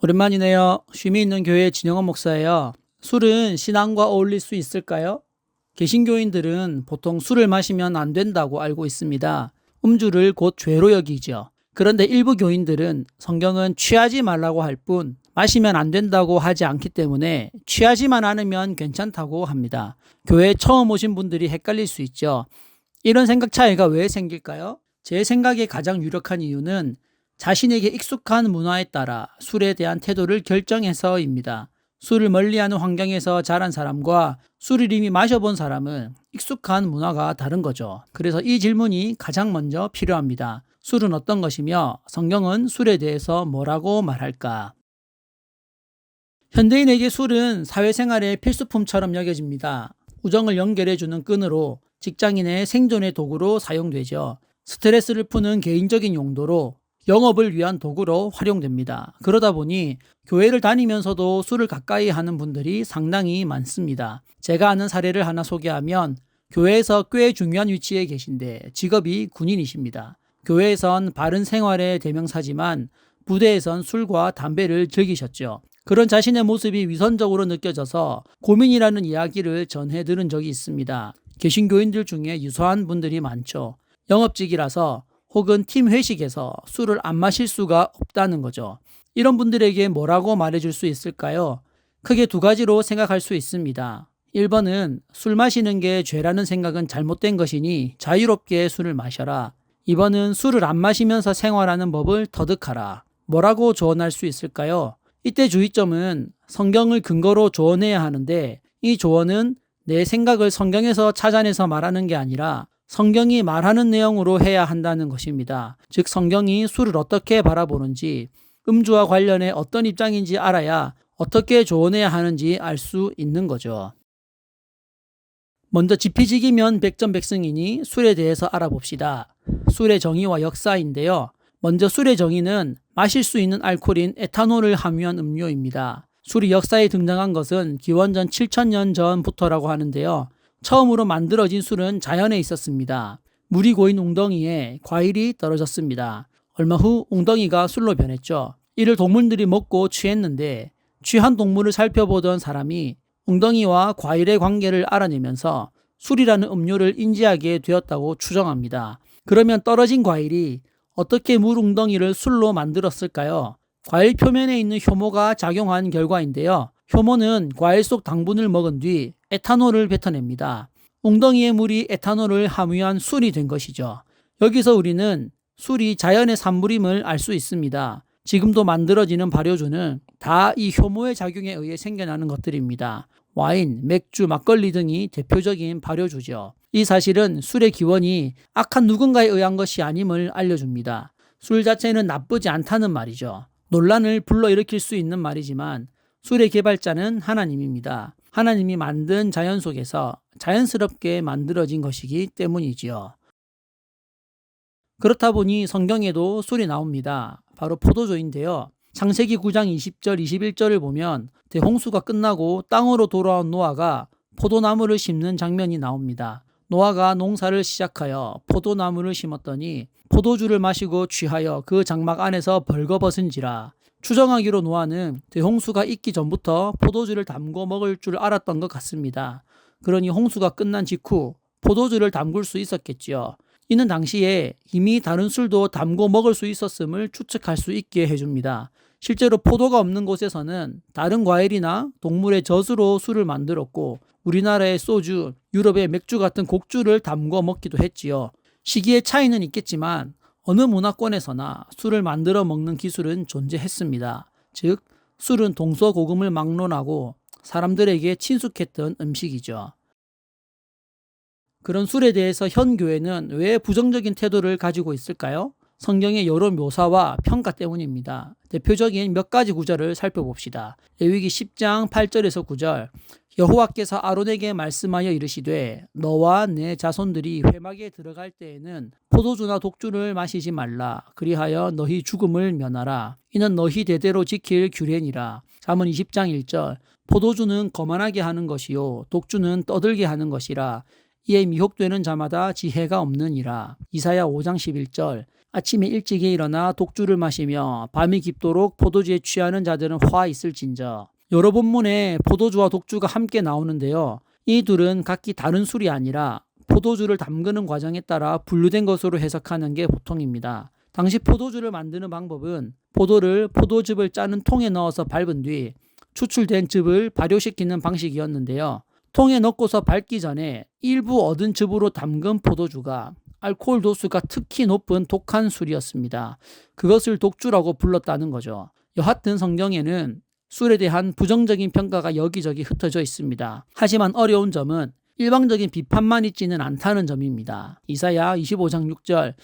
오랜만이네요. 쉼이 있는 교회 진영원 목사예요. 술은 신앙과 어울릴 수 있을까요? 개신교인들은 보통 술을 마시면 안 된다고 알고 있습니다. 음주를 곧 죄로 여기죠. 그런데 일부 교인들은 성경은 취하지 말라고 할 뿐 마시면 안 된다고 하지 않기 때문에 취하지만 않으면 괜찮다고 합니다. 교회에 처음 오신 분들이 헷갈릴 수 있죠. 이런 생각 차이가 왜 생길까요? 제 생각에 가장 유력한 이유는 자신에게 익숙한 문화에 따라 술에 대한 태도를 결정해서입니다. 술을 멀리하는 환경에서 자란 사람과 술을 이미 마셔본 사람은 익숙한 문화가 다른 거죠. 그래서 이 질문이 가장 먼저 필요합니다. 술은 어떤 것이며 성경은 술에 대해서 뭐라고 말할까? 현대인에게 술은 사회생활의 필수품처럼 여겨집니다. 우정을 연결해주는 끈으로 직장인의 생존의 도구로 사용되죠. 스트레스를 푸는 개인적인 용도로 영업을 위한 도구로 활용됩니다. 그러다 보니 교회를 다니면서도 술을 가까이 하는 분들이 상당히 많습니다. 제가 아는 사례를 하나 소개하면 교회에서 꽤 중요한 위치에 계신데 직업이 군인이십니다. 교회에선 바른 생활의 대명사지만 부대에선 술과 담배를 즐기셨죠. 그런 자신의 모습이 위선적으로 느껴져서 고민이라는 이야기를 전해 들은 적이 있습니다. 개신교인들 중에 유사한 분들이 많죠. 영업직이라서 혹은 팀 회식에서 술을 안 마실 수가 없다는 거죠. 이런 분들에게 뭐라고 말해줄 수 있을까요? 크게 두 가지로 생각할 수 있습니다. 1번은 술 마시는 게 죄라는 생각은 잘못된 것이니 자유롭게 술을 마셔라. 2번은 술을 안 마시면서 생활하는 법을 터득하라. 뭐라고 조언할 수 있을까요? 이때 주의점은 성경을 근거로 조언해야 하는데 이 조언은 내 생각을 성경에서 찾아내서 말하는 게 아니라 성경이 말하는 내용으로 해야 한다는 것입니다. 즉 성경이 술을 어떻게 바라보는지 음주와 관련해 어떤 입장인지 알아야 어떻게 조언해야 하는지 알 수 있는 거죠. 먼저 지피지기면 백전백승이니 술에 대해서 알아봅시다. 술의 정의와 역사인데요. 먼저 술의 정의는 마실 수 있는 알코올인 에탄올을 함유한 음료입니다. 술이 역사에 등장한 것은 기원전 7000년 전부터라고 하는데요. 처음으로 만들어진 술은 자연에 있었습니다. 물이 고인 웅덩이에 과일이 떨어졌습니다. 얼마 후 웅덩이가 술로 변했죠. 이를 동물들이 먹고 취했는데 취한 동물을 살펴보던 사람이 웅덩이와 과일의 관계를 알아내면서 술이라는 음료를 인지하게 되었다고 추정합니다. 그러면 떨어진 과일이 어떻게 물 웅덩이를 술로 만들었을까요? 과일 표면에 있는 효모가 작용한 결과인데요. 효모는 과일 속 당분을 먹은 뒤 에탄올을 뱉어냅니다. 웅덩이의 물이 에탄올을 함유한 술이 된 것이죠. 여기서 우리는 술이 자연의 산물임을 알 수 있습니다. 지금도 만들어지는 발효주는 다 이 효모의 작용에 의해 생겨나는 것들입니다. 와인, 맥주, 막걸리 등이 대표적인 발효주죠. 이 사실은 술의 기원이 악한 누군가에 의한 것이 아님을 알려줍니다. 술 자체는 나쁘지 않다는 말이죠. 논란을 불러일으킬 수 있는 말이지만 술의 개발자는 하나님입니다. 하나님이 만든 자연 속에서 자연스럽게 만들어진 것이기 때문이지요. 그렇다 보니 성경에도 술이 나옵니다. 바로 포도주인데요. 창세기 9장 20절 21절을 보면 대홍수가 끝나고 땅으로 돌아온 노아가 포도나무를 심는 장면이 나옵니다. 노아가 농사를 시작하여 포도나무를 심었더니 포도주를 마시고 취하여 그 장막 안에서 벌거벗은지라. 추정하기로 노아는 대홍수가 있기 전부터 포도주를 담궈 먹을 줄 알았던 것 같습니다. 그러니 홍수가 끝난 직후 포도주를 담글 수 있었겠지요. 이는 당시에 이미 다른 술도 담궈 먹을 수 있었음을 추측할 수 있게 해줍니다. 실제로 포도가 없는 곳에서는 다른 과일이나 동물의 젖으로 술을 만들었고 우리나라의 소주, 유럽의 맥주 같은 곡주를 담궈 먹기도 했지요. 시기의 차이는 있겠지만 어느 문화권에서나 술을 만들어 먹는 기술은 존재했습니다. 즉, 술은 동서고금을 막론하고 사람들에게 친숙했던 음식이죠. 그런 술에 대해서 현 교회는 왜 부정적인 태도를 가지고 있을까요? 성경의 여러 묘사와 평가 때문입니다. 대표적인 몇 가지 구절을 살펴봅시다. 레위기 10장 8절에서 9절. 여호와께서 아론에게 말씀하여 이르시되 너와 내 자손들이 회막에 들어갈 때에는 포도주나 독주를 마시지 말라. 그리하여 너희 죽음을 면하라. 이는 너희 대대로 지킬 규례니라. 잠언 20장 1절. 포도주는 거만하게 하는 것이요 독주는 떠들게 하는 것이라. 이에 미혹되는 자마다 지혜가 없느니라. 이사야 5장 11절. 아침에 일찍이 일어나 독주를 마시며 밤이 깊도록 포도주에 취하는 자들은 화 있을진저. 여러 본문에 포도주와 독주가 함께 나오는데요. 이 둘은 각기 다른 술이 아니라 포도주를 담그는 과정에 따라 분류된 것으로 해석하는 게 보통입니다. 당시 포도주를 만드는 방법은 포도를 포도즙을 짜는 통에 넣어서 밟은 뒤 추출된 즙을 발효시키는 방식이었는데요. 통에 넣고서 밟기 전에 일부 얻은 즙으로 담근 포도주가 알코올 도수가 특히 높은 독한 술이었습니다. 그것을 독주라고 불렀다는 거죠. 여하튼 성경에는 술에 대한 부정적인 평가가 여기저기 흩어져 있습니다. 하지만 어려운 점은 일방적인 비판만 있지는 않다는 점입니다. 이사야 25장 6절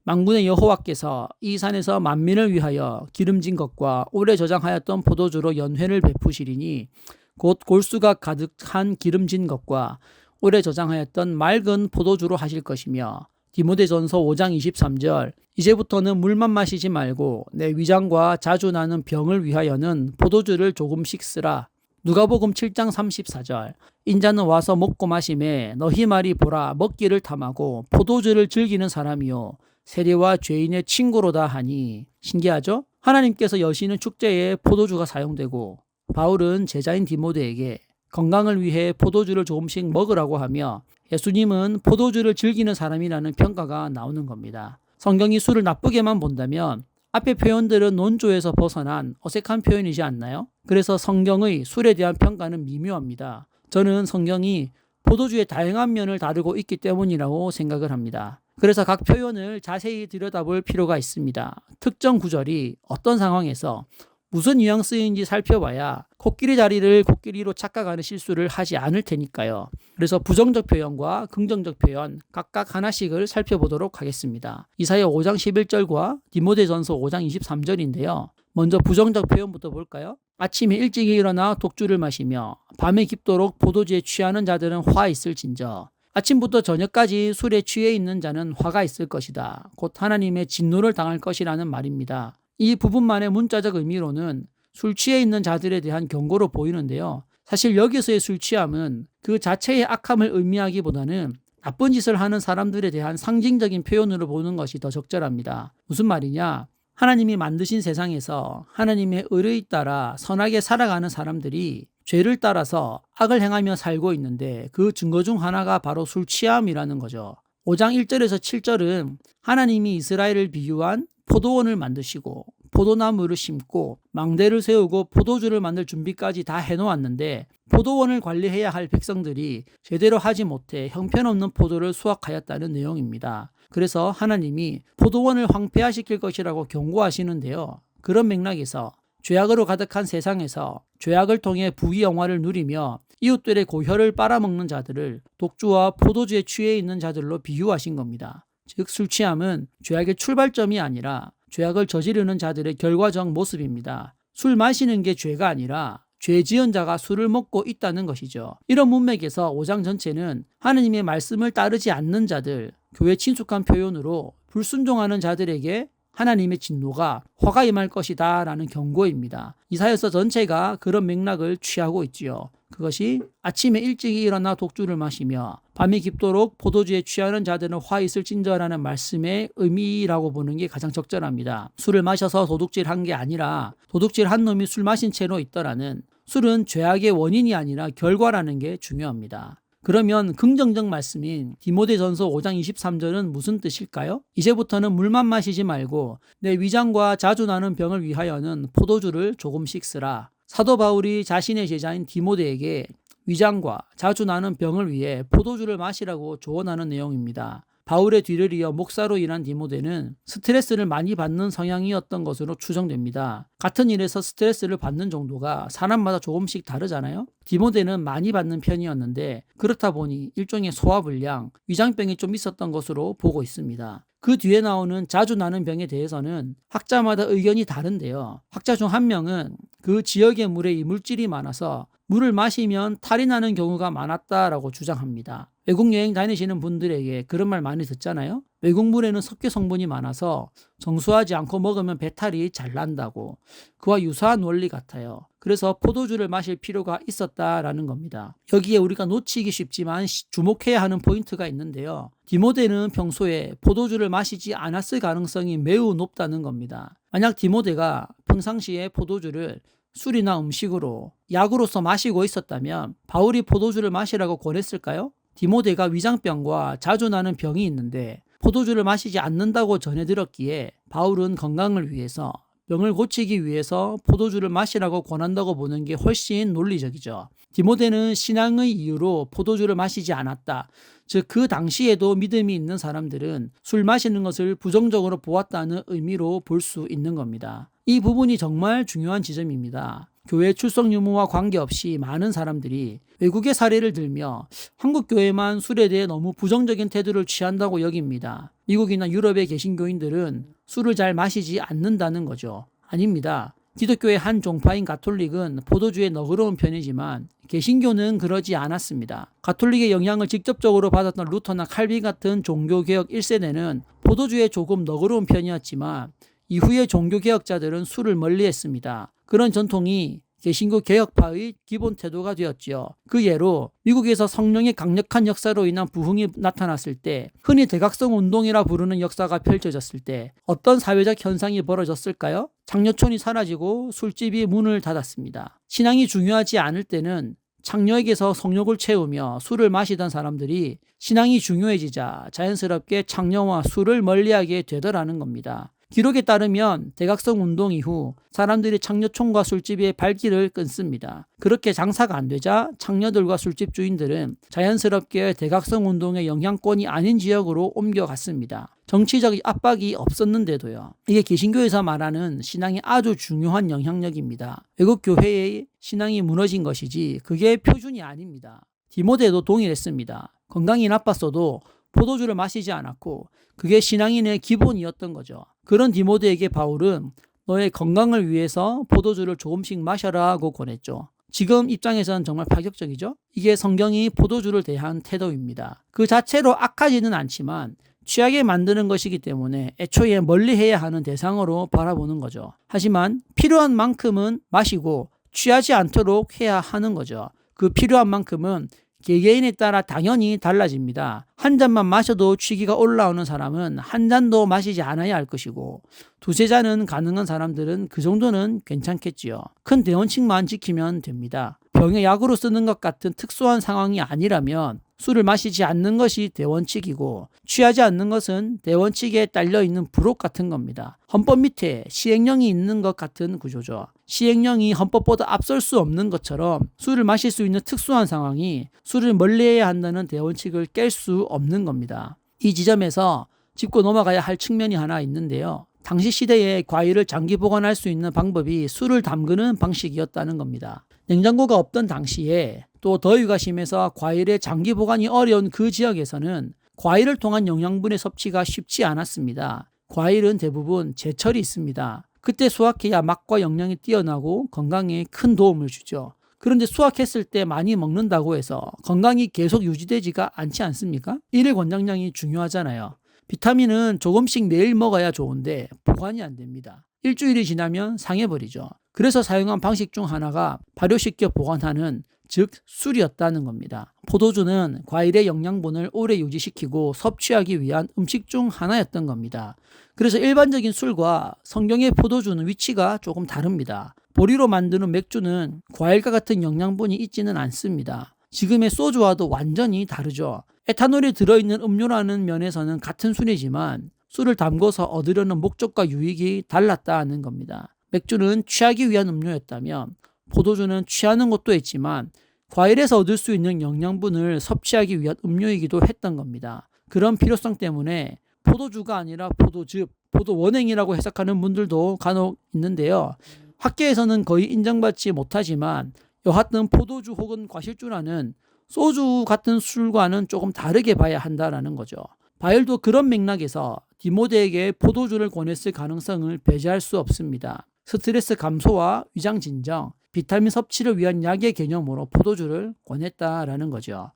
만군의 여호와께서 이 산에서 만민을 위하여 기름진 것과 오래 저장하였던 포도주로 연회를 베푸시리니 곧 골수가 가득한 기름진 것과 오래 저장하였던 맑은 포도주로 하실 것이며 디모데전서 5장 23절 이제부터는 물만 마시지 말고 내 위장과 자주 나는 병을 위하여는 포도주를 조금씩 쓰라. 누가복음 7장 34절 인자는 와서 먹고 마심에 너희 말이 보라 먹기를 탐하고 포도주를 즐기는 사람이요 세리와 죄인의 친구로다 하니. 신기하죠? 하나님께서 여시는 축제에 포도주가 사용되고 바울은 제자인 디모데에게 건강을 위해 포도주를 조금씩 먹으라고 하며 예수님은 포도주를 즐기는 사람이라는 평가가 나오는 겁니다. 성경이 술을 나쁘게만 본다면 앞의 표현들은 논조에서 벗어난 어색한 표현이지 않나요? 그래서 성경의 술에 대한 평가는 미묘합니다. 저는 성경이 포도주의 다양한 면을 다루고 있기 때문이라고 생각을 합니다. 그래서 각 표현을 자세히 들여다볼 필요가 있습니다. 특정 구절이 어떤 상황에서 무슨 뉘앙스인지 살펴봐야 코끼리 다리를 코끼리로 착각하는 실수를 하지 않을 테니까요. 그래서 부정적 표현과 긍정적 표현 각각 하나씩을 살펴보도록 하겠습니다. 이사야 5장 11절과 디모데전서 5장 23절인데요. 먼저 부정적 표현부터 볼까요? 아침에 일찍이 일어나 독주를 마시며 밤에 깊도록 포도주에 취하는 자들은 화 있을진저. 아침부터 저녁까지 술에 취해 있는 자는 화가 있을 것이다. 곧 하나님의 진노를 당할 것이라는 말입니다. 이 부분만의 문자적 의미로는 술 취해 있는 자들에 대한 경고로 보이는데요. 사실 여기서의 술 취함은 그 자체의 악함을 의미하기보다는 나쁜 짓을 하는 사람들에 대한 상징적인 표현으로 보는 것이 더 적절합니다. 무슨 말이냐? 하나님이 만드신 세상에서 하나님의 의를 따라 선하게 살아가는 사람들이 죄를 따라서 악을 행하며 살고 있는데 그 증거 중 하나가 바로 술 취함이라는 거죠. 5장 1절에서 7절은 하나님이 이스라엘을 비유한 포도원을 만드시고 포도나무를 심고 망대를 세우고 포도주를 만들 준비까지 다 해놓았는데 포도원을 관리해야 할 백성들이 제대로 하지 못해 형편없는 포도를 수확하였다는 내용입니다. 그래서 하나님이 포도원을 황폐화시킬 것이라고 경고하시는데요. 그런 맥락에서 죄악으로 가득한 세상에서 죄악을 통해 부귀 영화를 누리며 이웃들의 고혈을 빨아먹는 자들을 독주와 포도주에 취해 있는 자들로 비유하신 겁니다. 즉 술 취함은 죄악의 출발점이 아니라 죄악을 저지르는 자들의 결과적 모습입니다. 술 마시는 게 죄가 아니라 죄 지은 자가 술을 먹고 있다는 것이죠. 이런 문맥에서 5장 전체는 하나님의 말씀을 따르지 않는 자들, 교회 친숙한 표현으로 불순종하는 자들에게 하나님의 진노가 화가 임할 것이다 라는 경고입니다. 이사야서 전체가 그런 맥락을 취하고 있지요. 그것이 아침에 일찍이 일어나 독주를 마시며 밤이 깊도록 포도주에 취하는 자들은 화 있을진저라는 말씀의 의미라고 보는 게 가장 적절합니다. 술을 마셔서 도둑질한 게 아니라 도둑질한 놈이 술 마신 채로 있더라는 술은 죄악의 원인이 아니라 결과라는 게 중요합니다. 그러면 긍정적 말씀인 디모데전서 5장 23절은 무슨 뜻일까요? 이제부터는 물만 마시지 말고 내 위장과 자주 나는 병을 위하여는 포도주를 조금씩 쓰라. 사도 바울이 자신의 제자인 디모데에게 위장과 자주 나는 병을 위해 포도주를 마시라고 조언하는 내용입니다. 바울의 뒤를 이어 목사로 일한 디모데는 스트레스를 많이 받는 성향이었던 것으로 추정됩니다. 같은 일에서 스트레스를 받는 정도가 사람마다 조금씩 다르잖아요. 디모데는 많이 받는 편이었는데 그렇다 보니 일종의 소화불량, 위장병이 좀 있었던 것으로 보고 있습니다. 그 뒤에 나오는 자주 나는 병에 대해서는 학자마다 의견이 다른데요. 학자 중 한 명은 그 지역의 물에 이물질이 많아서 물을 마시면 탈이 나는 경우가 많았다라고 주장합니다. 외국 여행 다니시는 분들에게 그런 말 많이 듣잖아요. 외국물에는 석회 성분이 많아서 정수하지 않고 먹으면 배탈이 잘 난다고. 그와 유사한 원리 같아요. 그래서 포도주를 마실 필요가 있었다라는 겁니다. 여기에 우리가 놓치기 쉽지만 주목해야 하는 포인트가 있는데요. 디모데는 평소에 포도주를 마시지 않았을 가능성이 매우 높다는 겁니다. 만약 디모데가 평상시에 포도주를 술이나 음식으로 약으로서 마시고 있었다면 바울이 포도주를 마시라고 권했을까요? 디모데가 위장병과 자주 나는 병이 있는데 포도주를 마시지 않는다고 전해 들었기에 바울은 건강을 위해서, 병을 고치기 위해서 포도주를 마시라고 권한다고 보는 게 훨씬 논리적이죠. 디모데는 신앙의 이유로 포도주를 마시지 않았다. 즉 그 당시에도 믿음이 있는 사람들은 술 마시는 것을 부정적으로 보았다는 의미로 볼 수 있는 겁니다. 이 부분이 정말 중요한 지점입니다. 교회 출석 유무와 관계없이 많은 사람들이 외국의 사례를 들며 한국 교회만 술에 대해 너무 부정적인 태도를 취한다고 여깁니다. 미국이나 유럽의 개신교인들은 술을 잘 마시지 않는다는 거죠. 아닙니다. 기독교의 한 종파인 가톨릭은 포도주에 너그러운 편이지만 개신교는 그러지 않았습니다. 가톨릭의 영향을 직접적으로 받았던 루터나 칼빈 같은 종교개혁 1세대는 포도주에 조금 너그러운 편이었지만 이후의 종교개혁자들은 술을 멀리했습니다. 그런 전통이 개신교 개혁파의 기본 태도가 되었지요. 그 예로 미국에서 성령의 강력한 역사로 인한 부흥이 나타났을 때, 흔히 대각성 운동이라 부르는 역사가 펼쳐졌을 때 어떤 사회적 현상이 벌어졌을까요? 장려촌이 사라지고 술집이 문을 닫았습니다. 신앙이 중요하지 않을 때는 창녀에게서 성욕을 채우며 술을 마시던 사람들이 신앙이 중요해지자 자연스럽게 창녀와 술을 멀리하게 되더라는 겁니다. 기록에 따르면 대각성 운동 이후 사람들이 창녀촌과 술집의 발길을 끊습니다. 그렇게 장사가 안 되자 창녀들과 술집 주인들은 자연스럽게 대각성 운동의 영향권이 아닌 지역으로 옮겨갔습니다. 정치적 압박이 없었는데도요. 이게 개신교에서 말하는 신앙이 아주 중요한 영향력입니다. 외국 교회의 신앙이 무너진 것이지 그게 표준이 아닙니다. 디모데도 동일했습니다. 건강이 나빴어도 포도주를 마시지 않았고 그게 신앙인의 기본이었던 거죠. 그런 디모데에게 바울은 너의 건강을 위해서 포도주를 조금씩 마셔라고 권했죠. 지금 입장에서는 정말 파격적이죠. 이게 성경이 포도주를 대한 태도입니다. 그 자체로 악하지는 않지만 취하게 만드는 것이기 때문에 애초에 멀리해야 하는 대상으로 바라보는 거죠. 하지만 필요한 만큼은 마시고 취하지 않도록 해야 하는 거죠. 그 필요한 만큼은 개개인에 따라 당연히 달라집니다. 한 잔만 마셔도 취기가 올라오는 사람은 한 잔도 마시지 않아야 할 것이고 두세 잔은 가능한 사람들은 그 정도는 괜찮겠지요. 큰 대원칙만 지키면 됩니다. 병의 약으로 쓰는 것 같은 특수한 상황이 아니라면 술을 마시지 않는 것이 대원칙이고 취하지 않는 것은 대원칙에 딸려있는 부록 같은 겁니다. 헌법 밑에 시행령이 있는 것 같은 구조죠. 시행령이 헌법보다 앞설 수 없는 것처럼 술을 마실 수 있는 특수한 상황이 술을 멀리해야 한다는 대원칙을 깰 수 없는 겁니다. 이 지점에서 짚고 넘어가야 할 측면이 하나 있는데요. 당시 시대에 과일을 장기 보관할 수 있는 방법이 술을 담그는 방식이었다는 겁니다. 냉장고가 없던 당시에 또 더위가 심해서 과일의 장기 보관이 어려운 그 지역에서는 과일을 통한 영양분의 섭취가 쉽지 않았습니다. 과일은 대부분 제철이 있습니다. 그때 수확해야 맛과 영양이 뛰어나고 건강에 큰 도움을 주죠. 그런데 수확했을 때 많이 먹는다고 해서 건강이 계속 유지되지가 않지 않습니까? 일일 권장량이 중요하잖아요. 비타민은 조금씩 매일 먹어야 좋은데 보관이 안 됩니다. 일주일이 지나면 상해버리죠. 그래서 사용한 방식 중 하나가 발효시켜 보관하는, 즉 술이었다는 겁니다. 포도주는 과일의 영양분을 오래 유지시키고 섭취하기 위한 음식 중 하나였던 겁니다. 그래서 일반적인 술과 성경의 포도주는 위치가 조금 다릅니다. 보리로 만드는 맥주는 과일과 같은 영양분이 있지는 않습니다. 지금의 소주와도 완전히 다르죠. 에탄올이 들어있는 음료라는 면에서는 같은 술이지만 술을 담궈서 얻으려는 목적과 유익이 달랐다는 겁니다. 맥주는 취하기 위한 음료였다면 포도주는 취하는 것도 있지만 과일에서 얻을 수 있는 영양분을 섭취하기 위한 음료이기도 했던 겁니다. 그런 필요성 때문에 포도주가 아니라 포도즙, 포도원액이라고 해석하는 분들도 간혹 있는데요. 학계에서는 거의 인정받지 못하지만 여하튼 포도주 혹은 과실주라는 소주 같은 술과는 조금 다르게 봐야 한다는 거죠. 바울도 그런 맥락에서 디모데에게 포도주를 권했을 가능성을 배제할 수 없습니다. 스트레스 감소와 위장 진정, 비타민 섭취를 위한 약의 개념으로 포도주를 권했다라는 거죠.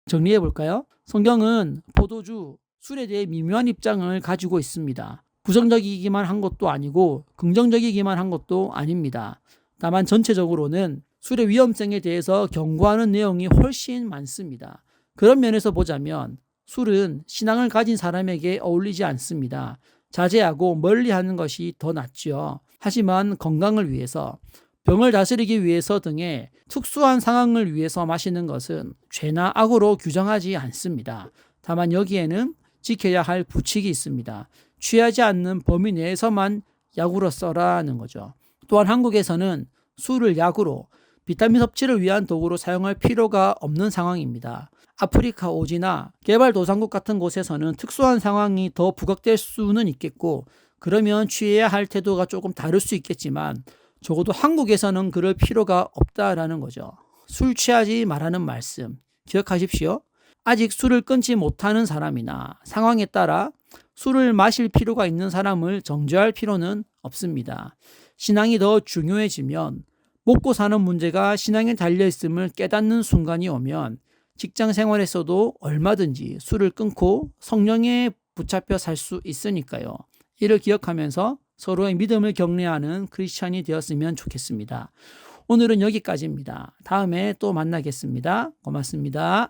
정리해 볼까요? 성경은 포도주, 술에 대해 미묘한 입장을 가지고 있습니다. 부정적이기만 한 것도 아니고 긍정적이기만 한 것도 아닙니다. 다만 전체적으로는 술의 위험성에 대해서 경고하는 내용이 훨씬 많습니다. 그런 면에서 보자면 술은 신앙을 가진 사람에게 어울리지 않습니다. 자제하고 멀리하는 것이 더 낫죠. 하지만 건강을 위해서, 병을 다스리기 위해서 등의 특수한 상황을 위해서 마시는 것은 죄나 악으로 규정하지 않습니다. 다만 여기에는 지켜야 할 부칙이 있습니다. 취하지 않는 범위 내에서만 약으로 써라는 거죠. 또한 한국에서는 술을 약으로 비타민 섭취를 위한 도구로 사용할 필요가 없는 상황입니다. 아프리카 오지나 개발도상국 같은 곳에서는 특수한 상황이 더 부각될 수는 있겠고, 그러면 취해야 할 태도가 조금 다를 수 있겠지만 적어도 한국에서는 그럴 필요가 없다라는 거죠. 술 취하지 말라는 말씀 기억하십시오. 아직 술을 끊지 못하는 사람이나 상황에 따라 술을 마실 필요가 있는 사람을 정죄할 필요는 없습니다. 신앙이 더 중요해지면, 먹고 사는 문제가 신앙에 달려있음을 깨닫는 순간이 오면 직장 생활에서도 얼마든지 술을 끊고 성령에 붙잡혀 살 수 있으니까요. 이를 기억하면서 서로의 믿음을 격려하는 크리스찬이 되었으면 좋겠습니다. 오늘은 여기까지입니다. 다음에 또 만나겠습니다. 고맙습니다.